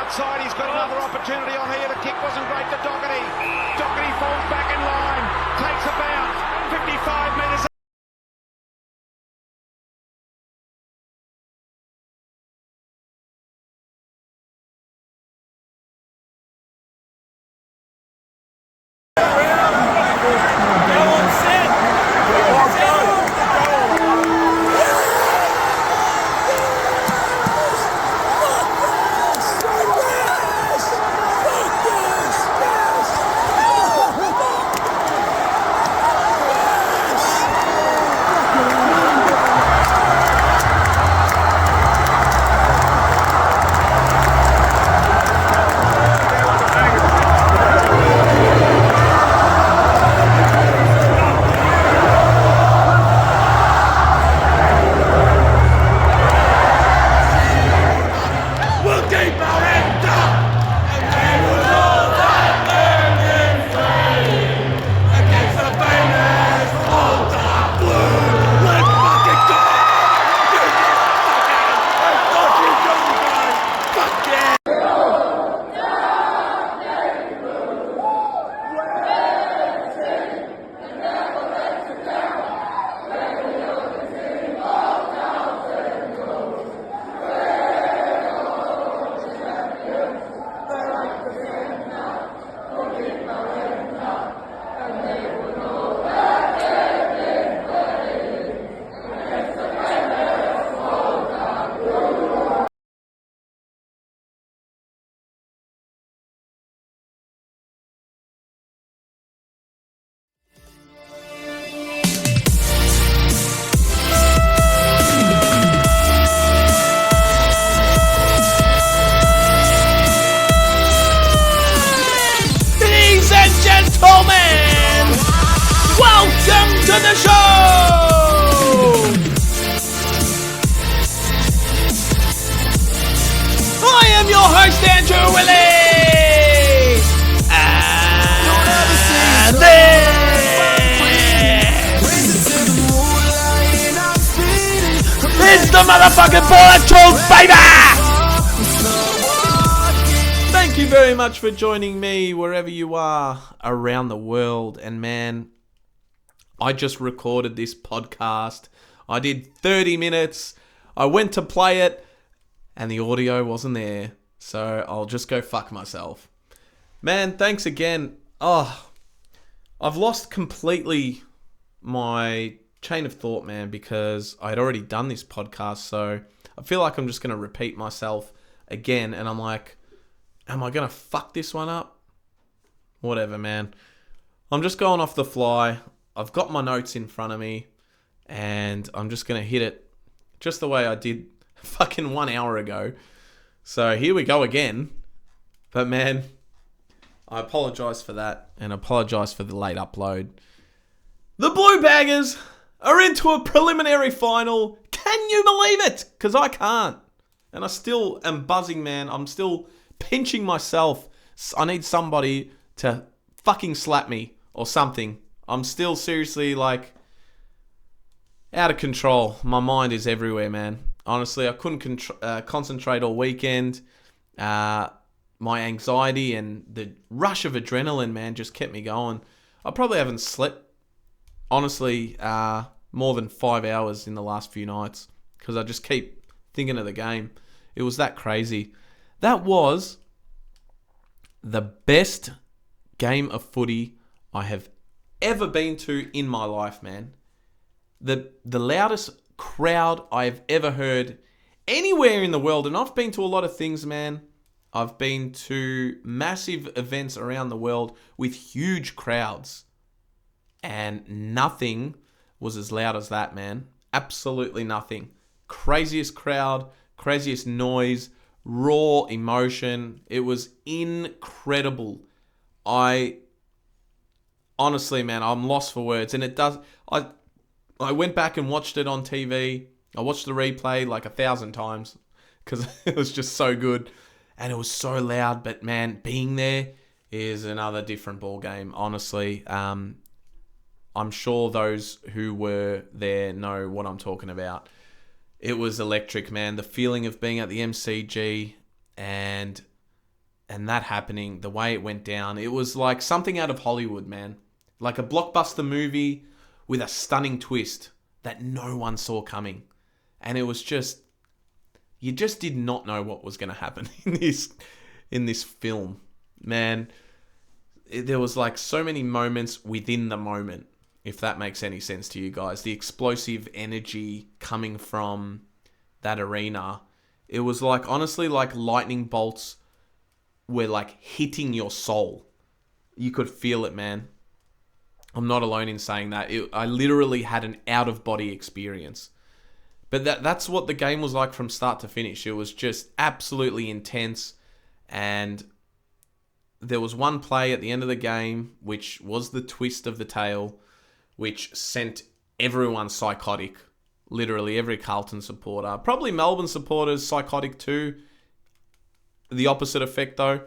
outside. He's got another opportunity on here. The kick wasn't great for Doherty. Doherty falls back in line. Takes about 55 metres. Welcome to the show! I am your host, Andrew Illy! And this is the motherfucking Bullet Truth, baby! Thank you very much for joining me wherever you are around the world. And man, I just recorded this podcast. I did 30 minutes. I went to play it and the audio wasn't there. So I'll just go fuck myself. Man, thanks again. Oh, I've lost completely my chain of thought, man, because I'd already done this podcast. So I feel like I'm just going to repeat myself again. And I'm like, am I going to fuck this one up? Whatever, man. I'm just going off the fly. I've got my notes in front of me. And I'm just going to hit it just the way I did fucking 1 hour ago. So here we go again. But man, I apologise for that. And apologise for the late upload. The Blue Baggers are into a preliminary final. Can you believe it? Because I can't. And I still am buzzing, man. I'm still pinching myself. I need somebody to fucking slap me or something. I'm still seriously like out of control. My mind is everywhere, man. Honestly, I couldn't concentrate all weekend. My anxiety and the rush of adrenaline, man, just kept me going. I probably haven't slept, honestly, more than 5 hours in the last few nights because I just keep thinking of the game. It was that crazy. That was the best game of footy I have ever been to in my life, man. The loudest crowd I've ever heard anywhere in the world. And I've been to a lot of things, man. I've been to massive events around the world with huge crowds. And nothing was as loud as that, man. Absolutely nothing. Craziest crowd, craziest noise, raw emotion. It was incredible. Honestly, man, I'm lost for words. And it does... I went back and watched it on TV. I watched the replay like 1,000 times because it was just so good. And it was so loud. But man, being there is another different ball game, honestly. I'm sure those who were there know what I'm talking about. It was electric, man. The feeling of being at the MCG and and that happening, the way it went down, it was like something out of Hollywood, man. Like a blockbuster movie with a stunning twist that no one saw coming. And it was just, you just did not know what was going to happen in this film. Man, there was like so many moments within the moment, if that makes any sense to you guys. The explosive energy coming from that arena. It was like, honestly, like lightning bolts were like hitting your soul. You could feel it, man. I'm not alone in saying that. I literally had an out-of-body experience. But that's what the game was like from start to finish. It was just absolutely intense. And there was one play at the end of the game, which was the twist of the tale, which sent everyone psychotic. Literally every Carlton supporter. Probably Melbourne supporters psychotic too. The opposite effect though.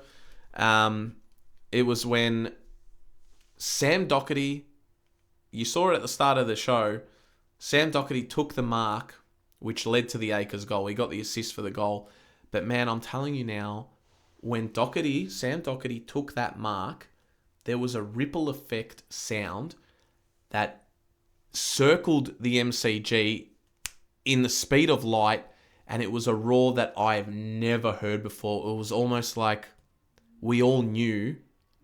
It was when Sam Docherty, you saw it at the start of the show, Sam Docherty took the mark, which led to the Akers goal. He got the assist for the goal. But man, I'm telling you now, when Sam Docherty took that mark, there was a ripple effect sound that circled the MCG in the speed of light, and it was a roar that I've never heard before. It was almost like we all knew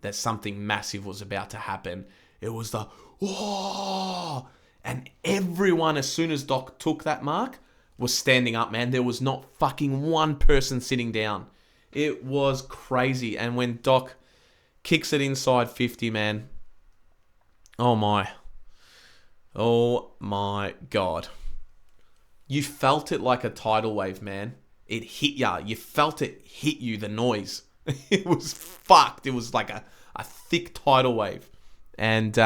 that something massive was about to happen. It was the, whoa! And everyone, as soon as Doc took that mark, was standing up, man. There was not fucking one person sitting down. It was crazy. And when Doc kicks it inside 50, man, oh my God. You felt it like a tidal wave, man. It hit ya. You felt it hit you, the noise. It was fucked. It was like a thick tidal wave. And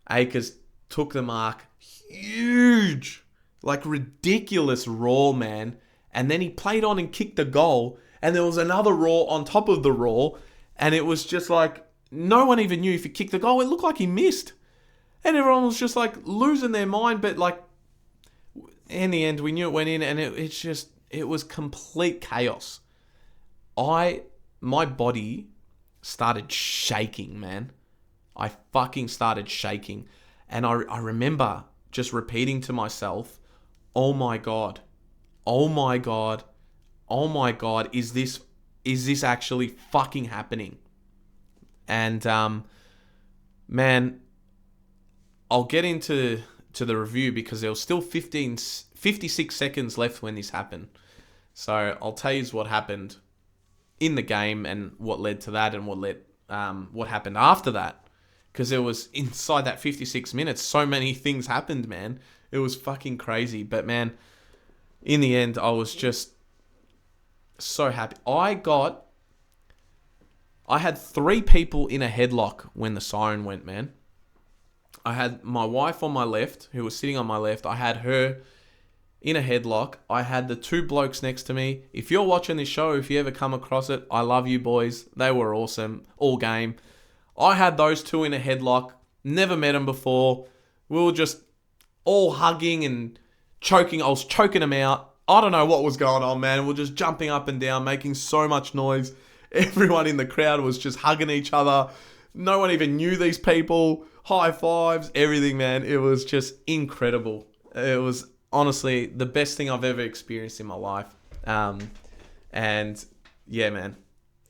Akers took the mark. Huge. Like ridiculous roar, man. And then he played on and kicked the goal. And there was another roar on top of the roar. And it was just like, no one even knew if he kicked the goal. It looked like he missed. And everyone was just like losing their mind. But like, in the end, we knew it went in. And it was complete chaos. My body started shaking, man. I fucking started shaking. And I remember just repeating to myself, oh my God, is this actually fucking happening? And man, I'll get into the review because there was still 56 seconds left when this happened. So I'll tell you what happened in the game and what led to that and what happened after that. Because it was inside that 56 minutes, so many things happened, man. It was fucking crazy. But man, in the end, I was just so happy. I had 3 people in a headlock when the siren went, man. I had my wife on my left, who was sitting on my left. I had her in a headlock. I had the 2 blokes next to me. If you're watching this show, if you ever come across it, I love you boys. They were awesome all game. I had those 2 in a headlock. Never met them before. We were just all hugging and choking. I was choking them out. I don't know what was going on, man. We're just jumping up and down, making so much noise. Everyone in the crowd was just hugging each other. No one even knew these people. High fives, everything, man. It was just incredible. It was honestly the best thing I've ever experienced in my life. And yeah, man.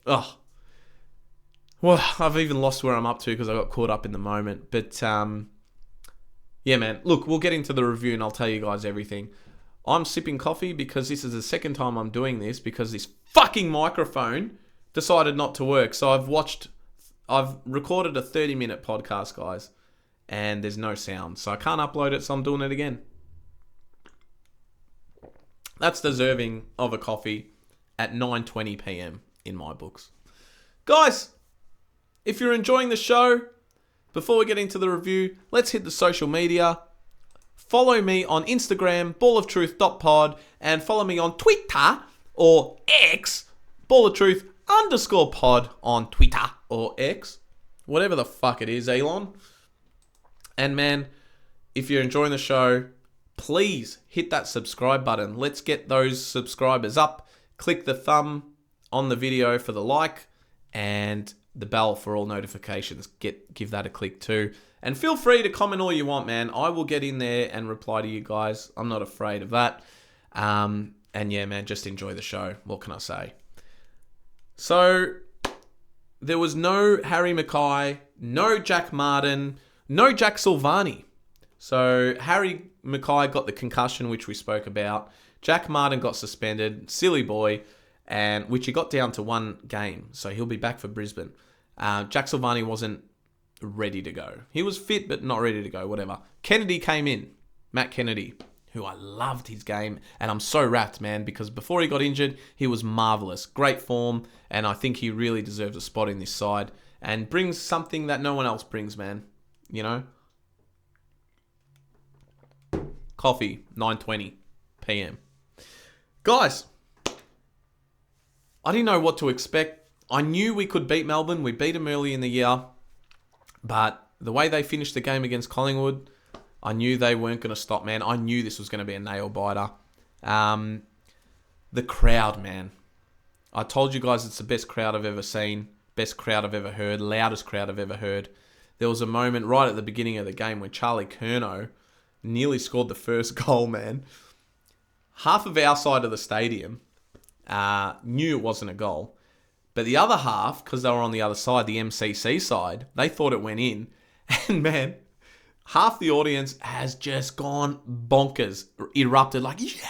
Oh, well, I've even lost where I'm up to because I got caught up in the moment. But yeah, man. Look, we'll get into the review and I'll tell you guys everything. I'm sipping coffee because this is the second time I'm doing this because this fucking microphone decided not to work. So I've recorded a 30-minute podcast, guys, and there's no sound. So I can't upload it, so I'm doing it again. That's deserving of a coffee at 9:20 p.m. in my books. Guys, if you're enjoying the show, before we get into the review, let's hit the social media. Follow me on Instagram, balloftruth.pod, and follow me on Twitter or X, balloftruth_pod on Twitter or X. Whatever the fuck it is, Elon. And man, if you're enjoying the show, please hit that subscribe button. Let's get those subscribers up. Click the thumb on the video for the like and the bell for all notifications. Give that a click too. And feel free to comment all you want, man. I will get in there and reply to you guys. I'm not afraid of that. And yeah, man, just enjoy the show. What can I say? So, there was no Harry Mackay, no Jack Martin, no Jack Silvani. So, Harry Mackay got the concussion, which we spoke about. Jack Martin got suspended, silly boy, and which he got down to one game. So, he'll be back for Brisbane. Jack Silvani wasn't ready to go. He was fit, but not ready to go, whatever. Kennedy came in. Matt Kennedy, who I loved his game. And I'm so wrapped, man, because before he got injured, he was marvellous. Great form, and I think he really deserves a spot in this side. And brings something that no one else brings, man. You know? Coffee, 9:20 p.m. Guys, I didn't know what to expect. I knew we could beat Melbourne. We beat them early in the year. But the way they finished the game against Collingwood, I knew they weren't going to stop, man. I knew this was going to be a nail-biter. The crowd, man. I told you guys it's the best crowd I've ever seen. Best crowd I've ever heard. Loudest crowd I've ever heard. There was a moment right at the beginning of the game when Charlie Curnow nearly scored the first goal, man. Half of our side of the stadium knew it wasn't a goal. But the other half, because they were on the other side, the MCC side, they thought it went in. And man, half the audience has just gone bonkers, erupted like, yeah!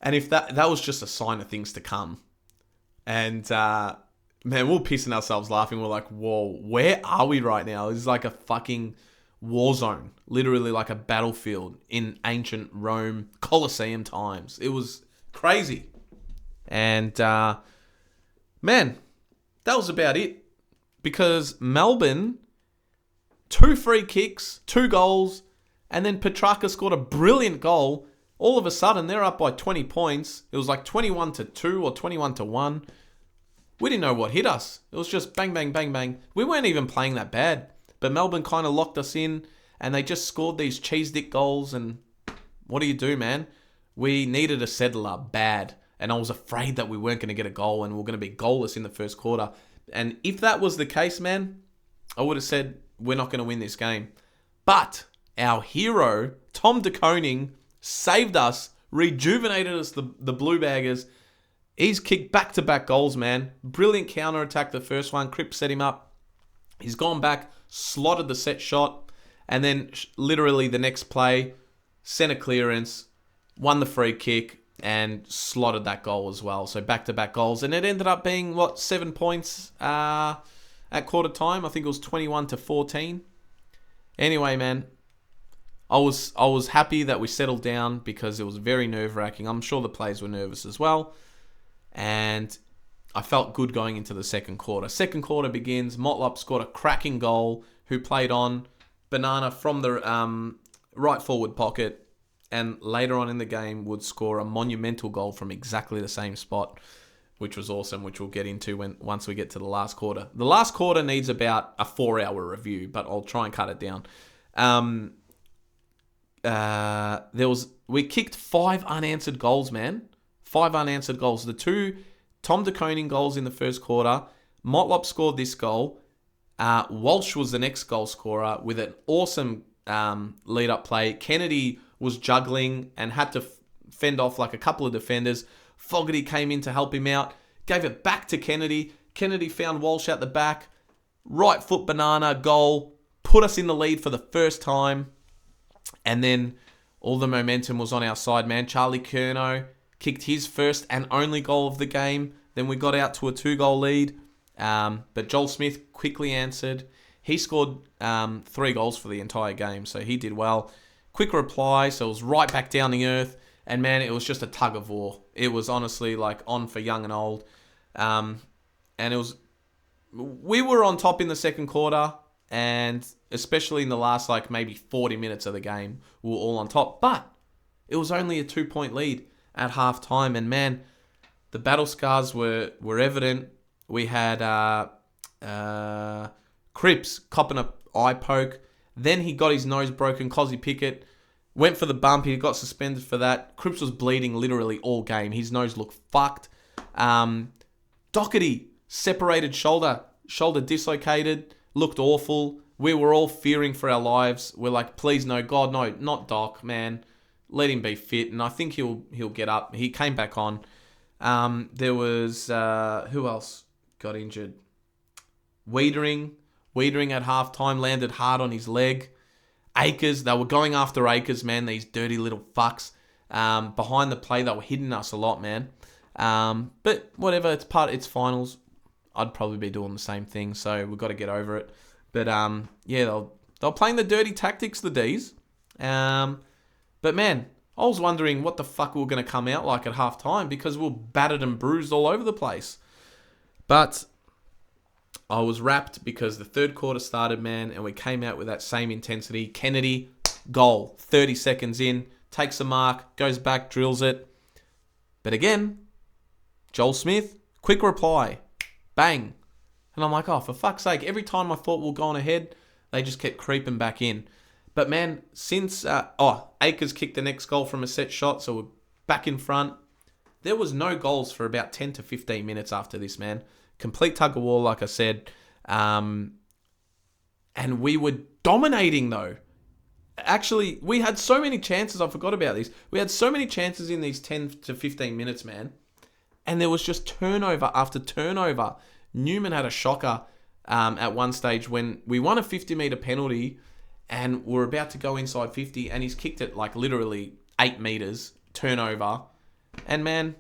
And if that was just a sign of things to come. And man, we were pissing ourselves laughing. We're like, whoa, where are we right now? It's like a fucking war zone. Literally like a battlefield in ancient Rome, Colosseum times. It was crazy. And man, that was about it. Because Melbourne, 2 free kicks, 2 goals, and then Petrarca scored a brilliant goal. All of a sudden, they're up by 20 points. It was like 21-2 or 21-1. We didn't know what hit us. It was just bang, bang, bang, bang. We weren't even playing that bad. But Melbourne kind of locked us in, and they just scored these cheese dick goals. And what do you do, man? We needed a settler bad. And I was afraid that we weren't going to get a goal and we were going to be goalless in the first quarter. And if that was the case, man, I would have said we're not going to win this game. But our hero, Tom De Koning, saved us, rejuvenated us, the Blue Baggers. He's kicked back-to-back goals, man. Brilliant counter-attack, the first one. Cripps set him up. He's gone back, slotted the set shot, and then literally the next play, centre clearance, won the free kick, and slotted that goal as well. So back-to-back goals. And it ended up being, 7 points at quarter time. I think it was 21-14. Anyway, man, I was happy that we settled down because it was very nerve-wracking. I'm sure the players were nervous as well. And I felt good going into the second quarter. Second quarter begins. Motlop scored a cracking goal, who played on Banana from the right forward pocket. And later on in the game would score a monumental goal from exactly the same spot, which was awesome, which we'll get into once we get to the last quarter. The last quarter needs about a 4-hour review, but I'll try and cut it down. We kicked 5 unanswered goals, man. 5 unanswered goals. The 2 Tom De Koning goals in the first quarter. Motlop scored this goal. Walsh was the next goal scorer with an awesome lead-up play. Kennedy was juggling and had to fend off like a couple of defenders. Fogarty came in to help him out. Gave it back to Kennedy. Kennedy found Walsh out the back. Right foot banana, goal. Put us in the lead for the first time. And then all the momentum was on our side, man. Charlie Curnow kicked his first and only goal of the game. Then we got out to a 2-goal lead. But Joel Smith quickly answered. He scored 3 goals for the entire game, so he did well. Quick reply, so it was right back down the earth. And man, it was just a tug of war. It was honestly like on for young and old. And it was... We were on top in the second quarter, and especially in the last like maybe 40 minutes of the game, we were all on top. But it was only a 2-point lead at half time. And man, the battle scars were evident. We had Cripps copping an eye poke. Then he got his nose broken. Cozzy Pickett went for the bump. He got suspended for that. Cripps was bleeding literally all game. His nose looked fucked. Doherty, separated shoulder dislocated, looked awful. We were all fearing for our lives. We're like, please no, God no, not Doc, man. Let him be fit, and I think he'll get up. He came back on. There was who else got injured? Wiedering at halftime landed hard on his leg. Akers, they were going after Akers, man. These dirty little fucks. Behind the play, they were hitting us a lot, man. But whatever, it's finals. I'd probably be doing the same thing, so we've got to get over it. But yeah, they're playing the dirty tactics, the Dees. But man, I was wondering what the fuck we were going to come out like at halftime because we were battered and bruised all over the place. But I was wrapped because the third quarter started, man, and we came out with that same intensity. Kennedy, goal, 30 seconds in, takes a mark, goes back, drills it. But again, Joel Smith, quick reply, bang. And I'm like, oh, for fuck's sake, every time I thought we were going ahead, they just kept creeping back in. But man, since Akers kicked the next goal from a set shot, so we're back in front. There was no goals for about 10 to 15 minutes after this, man. Complete tug of war, like I said. And we were dominating, though. Actually, we had so many chances. I forgot about these. We had so many chances in these 10 to 15 minutes, man. And there was just turnover after turnover. Newman had a shocker at one stage when we won a 50-metre penalty and we're about to go inside 50 and he's kicked it like literally 8 metres, turnover. And man,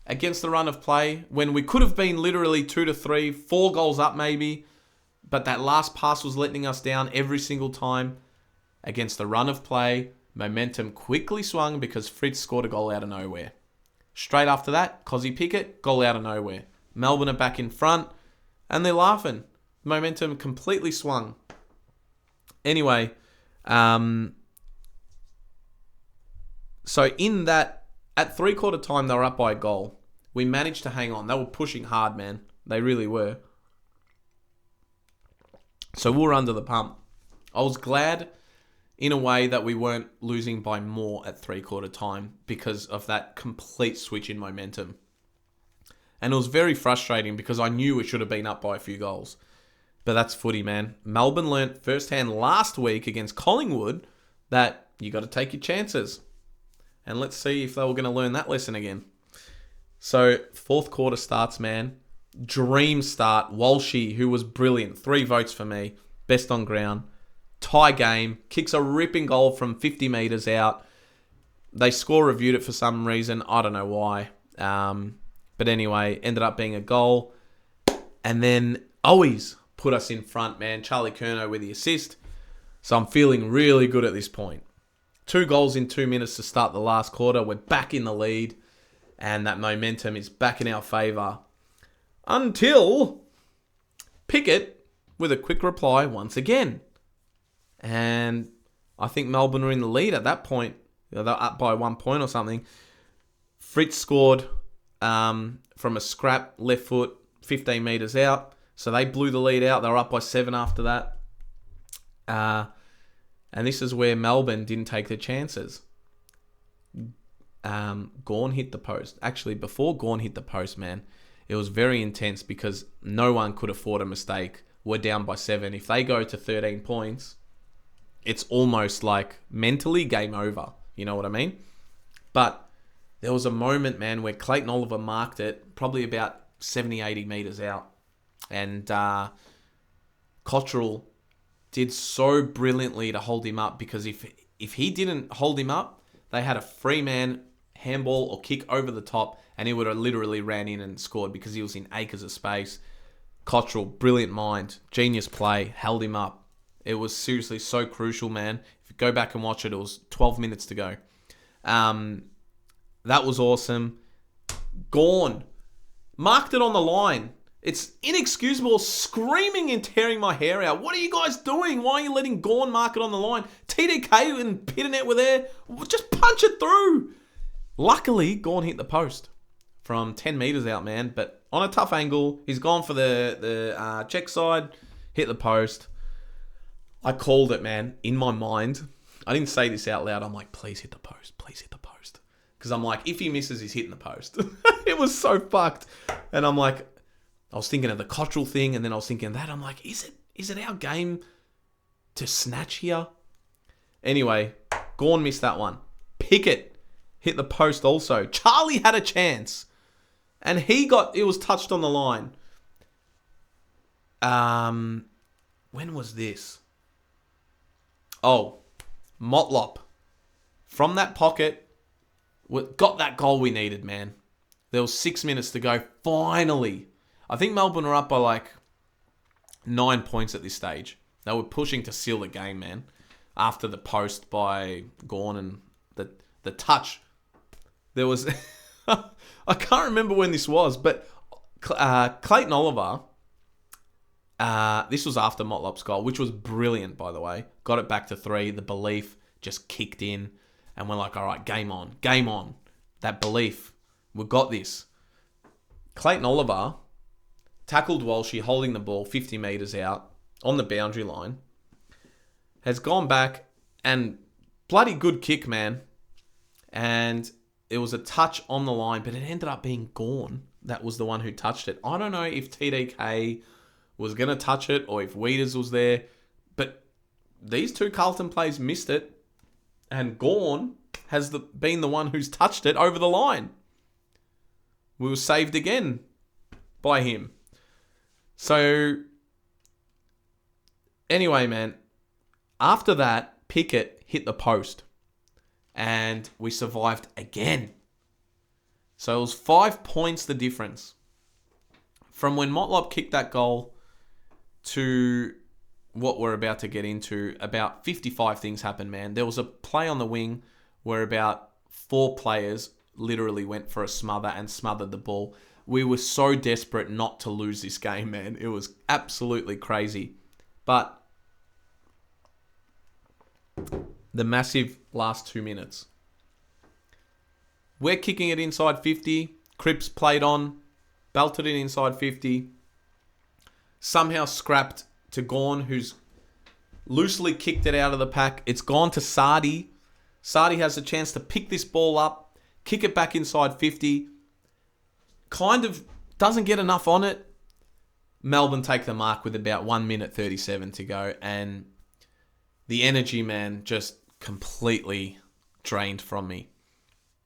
against the run of play, when we could have been literally 2 to 3, 4 goals up maybe, but that last pass was letting us down every single time. Against the run of play, momentum quickly swung because Fritz scored a goal out of nowhere. Straight after that, Cozzy Pickett, goal out of nowhere. Melbourne are back in front and they're laughing. Momentum completely swung. Anyway, so in that, at 3/4 time, they were up by a goal. We managed to hang on. They were pushing hard, man. They really were. So we were under the pump. I was glad, in a way, that we weren't losing by more at 3/4 time because of that complete switch in momentum. And it was very frustrating because I knew we should have been up by a few goals. But that's footy, man. Melbourne learnt firsthand last week against Collingwood that you got to take your chances. And let's see if they were going to learn that lesson again. So, 4th quarter starts, man. Dream start. Walshy, who was brilliant. 3 votes for me. Best on ground. Tie game. Kicks a ripping goal from 50 metres out. They score reviewed it for some reason. I don't know why. But anyway, ended up being a goal. And then Owies put us in front, man. Charlie Curnow with the assist. So I'm feeling really good at this point. 2 goals in 2 minutes to start the last quarter. We're back in the lead. And that momentum is back in our favour. Until Pickett with a quick reply once again. And I think Melbourne were in the lead at that point. They're up by 1 point or something. Fritz scored from a scrap left foot 15 metres out. So they blew the lead out. They were up by 7 after that. And this is where Melbourne didn't take their chances. Gawn hit the post. Actually, before Gawn hit the post, man, it was very intense because no one could afford a mistake. We're down by 7. If they go to 13 points, it's almost like mentally game over. You know what I mean? But there was a moment, man, where Clayton Oliver marked it probably about 70, 80 metres out. And Cottrell did so brilliantly to hold him up because if he didn't hold him up, they had a free man handball or kick over the top and he would have literally ran in and scored because he was in acres of space. Cottrell, brilliant mind, genius play, held him up. It was seriously so crucial, man. If you go back and watch it, it was 12 minutes to go. That was awesome. Gawn marked it on the line. It's inexcusable, screaming and tearing my hair out. What are you guys doing? Why are you letting Gawn mark it on the line? TDK and Pitternet were there. Just punch it through. Luckily, Gawn hit the post from 10 metres out, man. But on a tough angle, he's gone for the check side, hit the post. I called it, man, in my mind. I didn't say this out loud. I'm like, please hit the post. Please hit the post. Because I'm like, if he misses, he's hitting the post. It was so fucked. And I'm like, I was thinking of the Cottrell thing, and then I was thinking of that. I'm like, is it our game to snatch here? Anyway, Gawn missed that one. Pickett hit the post also. Charlie had a chance. And it was touched on the line. When was this? Oh, Motlop. From that pocket, got that goal we needed, man. There was 6 minutes to go. Finally. I think Melbourne were up by like 9 points at this stage. They were pushing to seal the game, man. After the post by Gawn and the touch. There was... I can't remember when this was, but Clayton Oliver... this was after Motlop's goal, which was brilliant, by the way. Got it back to 3. The belief just kicked in. And we're like, all right, game on. Game on. That belief. We've got this. Clayton Oliver tackled Walshy holding the ball 50 metres out on the boundary line. Has gone back and bloody good kick, man. And it was a touch on the line, but it ended up being Gawn. That was the one who touched it. I don't know if TDK was going to touch it or if Weeders was there. But these two Carlton players missed it. And Gawn has been the one who's touched it over the line. We were saved again by him. So, anyway, man. After that, Pickett hit the post. And we survived again. So it was 5 points the difference. From when Motlop kicked that goal to what we're about to get into, about 55 things happened, man. There was a play on the wing where about 4 players literally went for a smother and smothered the ball. We were so desperate not to lose this game, man. It was absolutely crazy. But the massive last 2 minutes. We're kicking it inside 50. Cripps played on, belted it inside 50. Somehow scrapped to Gawn, who's loosely kicked it out of the pack. It's gone to Sardi. Sardi has a chance to pick this ball up, kick it back inside 50. Kind of doesn't get enough on it. Melbourne take the mark with about 1 minute 37 to go. And the energy, man, just completely drained from me.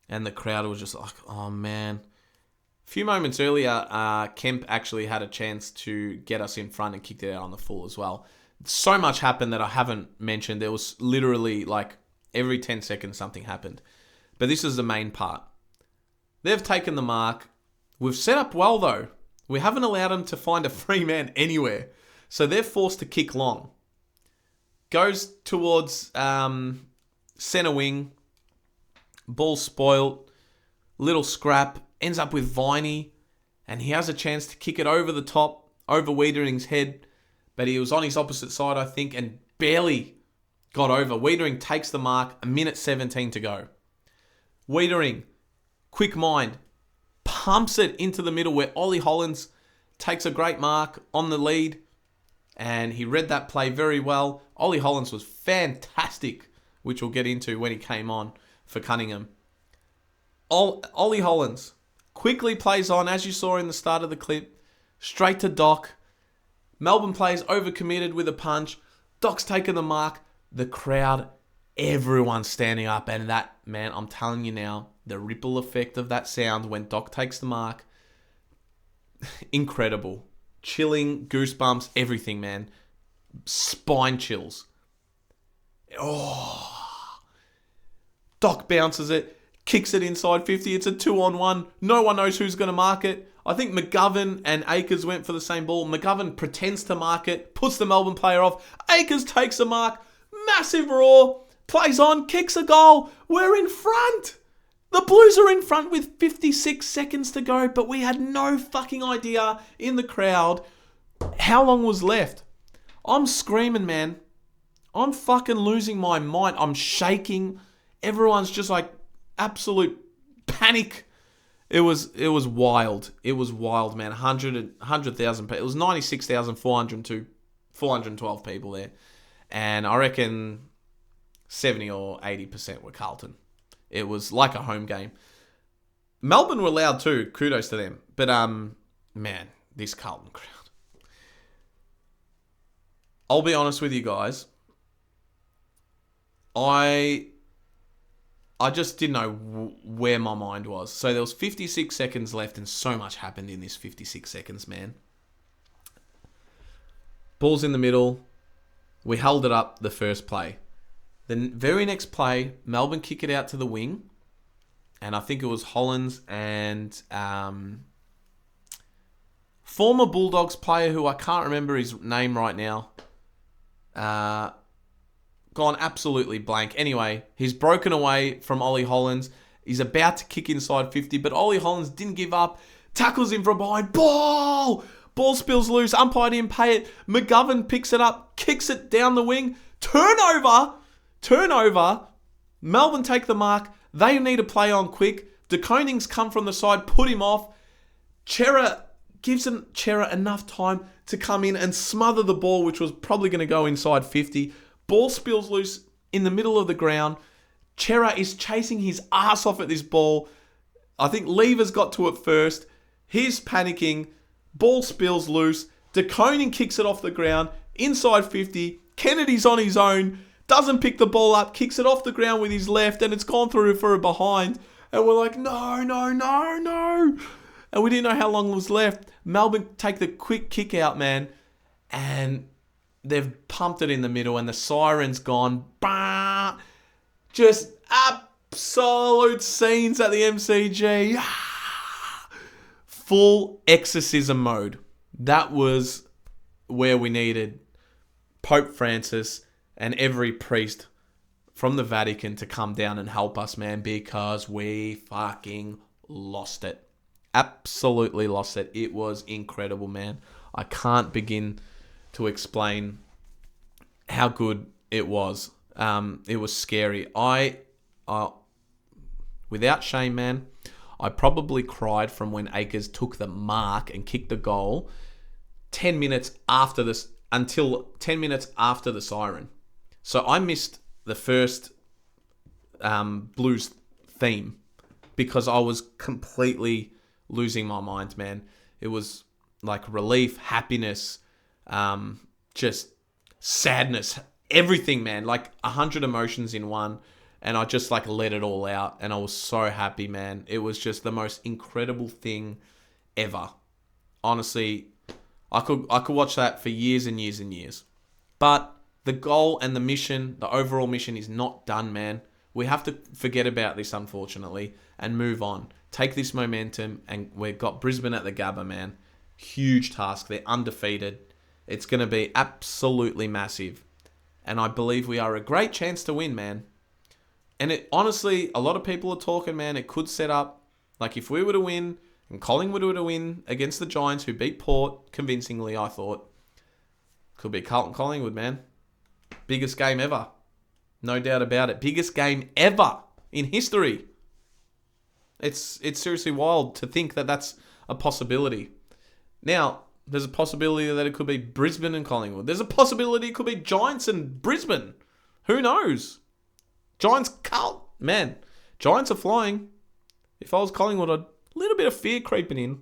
And the crowd was just like, oh, man. A few moments earlier, Kemp actually had a chance to get us in front and kicked it out on the full as well. So much happened that I haven't mentioned. There was literally like every 10 seconds something happened. But this is the main part. They've taken the mark. We've set up well, though. We haven't allowed them to find a free man anywhere. So they're forced to kick long. Goes towards centre wing. Ball spoiled. Little scrap. Ends up with Viney. And he has a chance to kick it over the top. Over Wiedering's head. But he was on his opposite side, I think. And barely got over. Wiedering takes the mark. 1 minute 17 to go. Wiedering. Quick mind. Pumps it into the middle where Ollie Hollands takes a great mark on the lead. And he read that play very well. Ollie Hollands was fantastic, which we'll get into when he came on for Cunningham. Ollie Hollands quickly plays on, as you saw in the start of the clip, straight to Doc. Melbourne players overcommitted with a punch. Doc's taken the mark. The crowd, everyone's standing up. And that, man, I'm telling you now, the ripple effect of that sound when Doc takes the mark, incredible. Chilling, goosebumps, everything, man. Spine chills. Oh. Doc bounces it, kicks it inside 50. It's a 2-on-1. No one knows who's going to mark it. I think McGovern and Akers went for the same ball. McGovern pretends to mark it, puts the Melbourne player off. Akers takes a mark. Massive roar. Plays on, kicks a goal. We're in front. The Blues are in front with 56 seconds to go, but we had no fucking idea in the crowd how long was left. I'm screaming, man. I'm fucking losing my mind. I'm shaking. Everyone's just like absolute panic. It was wild. It was wild, man. 100,000 people. It was 96,412 people there. And I reckon 70 or 80% were Carlton. It was like a home game. Melbourne were loud too. Kudos to them. But, man, this Carlton crowd. I'll be honest with you guys. I just didn't know where my mind was. So there was 56 seconds left and so much happened in this 56 seconds, man. Ball's in the middle. We held it up the first play. The very next play, Melbourne kick it out to the wing. And I think it was Hollands and former Bulldogs player who I can't remember his name right now. Gone absolutely blank. Anyway, he's broken away from Ollie Hollands. He's about to kick inside 50, but Ollie Hollands didn't give up. Tackles him from behind. Ball spills loose. Umpire didn't pay it. McGovern picks it up, kicks it down the wing. Turnover. Melbourne take the mark. They need to play on quick. De Koning's come from the side, put him off. Chera gives Chera enough time to come in and smother the ball, which was probably going to go inside 50. Ball spills loose in the middle of the ground. Chera is chasing his ass off at this ball. I think Lever's got to it first. He's panicking. Ball spills loose. De Koning kicks it off the ground. Inside 50. Kennedy's on his own. Doesn't pick the ball up. Kicks it off the ground with his left. And it's gone through for a behind. And we're like, no. And we didn't know how long was left. Melbourne take the quick kick out, man. And they've pumped it in the middle. And the siren's gone. Bah! Just absolute scenes at the MCG. Full exorcism mode. That was where we needed Pope Francis and every priest from the Vatican to come down and help us, man, because we fucking lost it. Absolutely lost it. It was incredible, man. I can't begin to explain how good it was. It was scary. Without shame, man, I probably cried from when Akers took the mark and kicked the goal 10 minutes after this, until 10 minutes after the siren. So I missed the first Blues theme because I was completely losing my mind, man. It was like relief, happiness, just sadness, everything, man. Like 100 emotions in one. And I just like let it all out. And I was so happy, man. It was just the most incredible thing ever. Honestly, I could watch that for years and years and years. But the goal and the mission, the overall mission is not done, man. We have to forget about this, unfortunately, and move on. Take this momentum, and we've got Brisbane at the Gabba, man. Huge task. They're undefeated. It's going to be absolutely massive. And I believe we are a great chance to win, man. And it honestly, a lot of people are talking, man, it could set up, like if we were to win, and Collingwood were to win against the Giants, who beat Port convincingly, I thought, could be Carlton Collingwood, man. Biggest game ever. No doubt about it. Biggest game ever in history. It's seriously wild to think that that's a possibility. Now, there's a possibility that it could be Brisbane and Collingwood. There's a possibility it could be Giants and Brisbane. Who knows? Giants, man, Giants are flying. If I was Collingwood, a little bit of fear creeping in.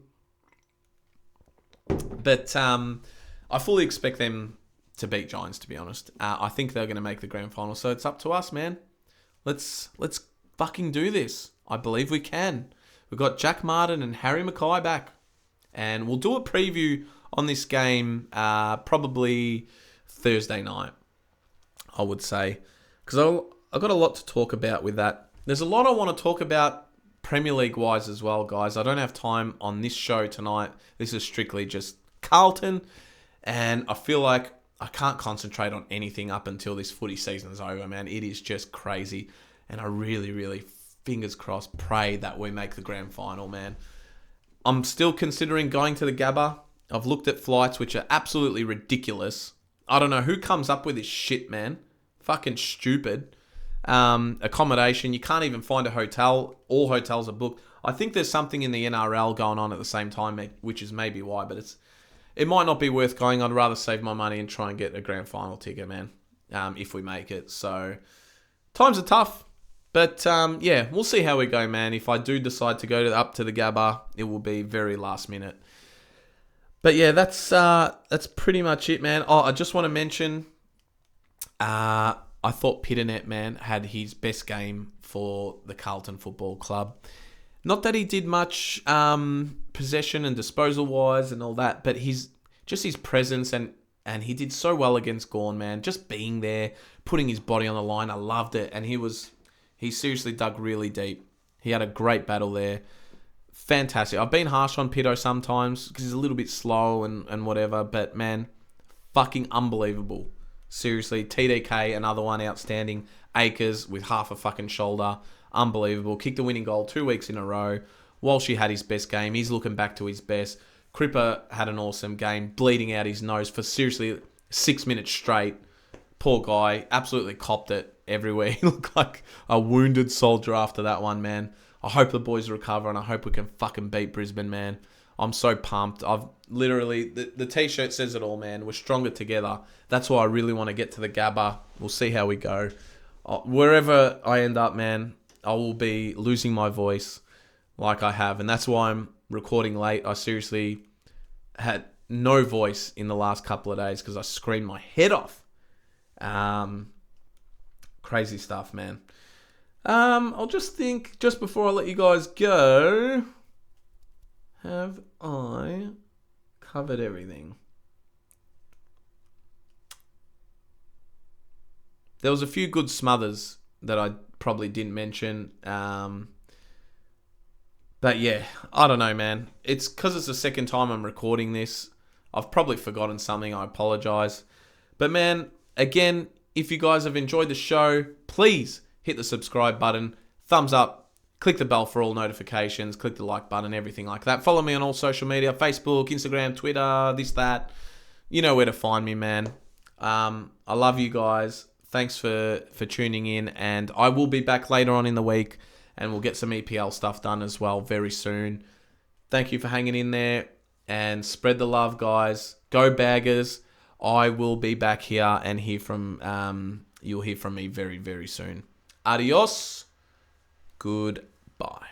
But I fully expect them to beat Giants, to be honest. I think they're going to make the grand final. So it's up to us, man. Let's fucking do this. I believe we can. We've got Jack Martin and Harry Mackay back. And we'll do a preview on this game probably Thursday night, I would say. Because I've got a lot to talk about with that. There's a lot I want to talk about Premier League-wise as well, guys. I don't have time on this show tonight. This is strictly just Carlton. And I feel like I can't concentrate on anything up until this footy season is over, man. It is just crazy. And I really, really, fingers crossed, pray that we make the grand final, man. I'm still considering going to the Gabba. I've looked at flights, which are absolutely ridiculous. I don't know who comes up with this shit, man. Fucking stupid. Accommodation, you can't even find a hotel. All hotels are booked. I think there's something in the NRL going on at the same time, which is maybe why, but it might not be worth going. I'd rather save my money and try and get a grand final ticket, man, if we make it. So times are tough. But yeah, we'll see how we go, man. If I do decide to go up to the Gabba, it will be very last minute. But yeah, that's pretty much it, man. Oh, I just want to mention, I thought Pitternet, man, had his best game for the Carlton Football Club. Not that he did much possession and disposal wise and all that, but his presence and he did so well against Gawn, man. Just being there, putting his body on the line, I loved it. And he seriously dug really deep. He had a great battle there. Fantastic. I've been harsh on Pitto sometimes because he's a little bit slow and whatever, but man, fucking unbelievable. Seriously, TDK, another one outstanding. Akers with half a fucking shoulder. Unbelievable. Kicked the winning goal 2 weeks in a row. Walshy had his best game. He's looking back to his best. Cripper had an awesome game, bleeding out his nose for seriously 6 minutes straight. Poor guy, absolutely copped it everywhere. He looked like a wounded soldier after that one, man. I hope the boys recover and I hope we can fucking beat Brisbane, man. I'm so pumped. I've literally, the t-shirt says it all, man. We're stronger together. That's why I really want to get to the Gabba. We'll see how we go. Wherever I end up, man, I will be losing my voice like I have. And that's why I'm recording late. I seriously had no voice in the last couple of days because I screamed my head off. Crazy stuff, man. I'll just think, just before I let you guys go, have I covered everything? There was a few good smothers that I probably didn't mention. But yeah, I don't know, man. It's because it's the second time I'm recording this. I've probably forgotten something. I apologize. But man, again, if you guys have enjoyed the show, please hit the subscribe button, thumbs up, click the bell for all notifications, click the like button, everything like that. Follow me on all social media, Facebook, Instagram, Twitter, this, that. You know where to find me, man. I love you guys. Thanks for tuning in, and I will be back later on in the week, and we'll get some EPL stuff done as well very soon. Thank you for hanging in there, and spread the love, guys. Go Baggers. I will be back here and you'll hear from me very, very soon. Adios. Goodbye.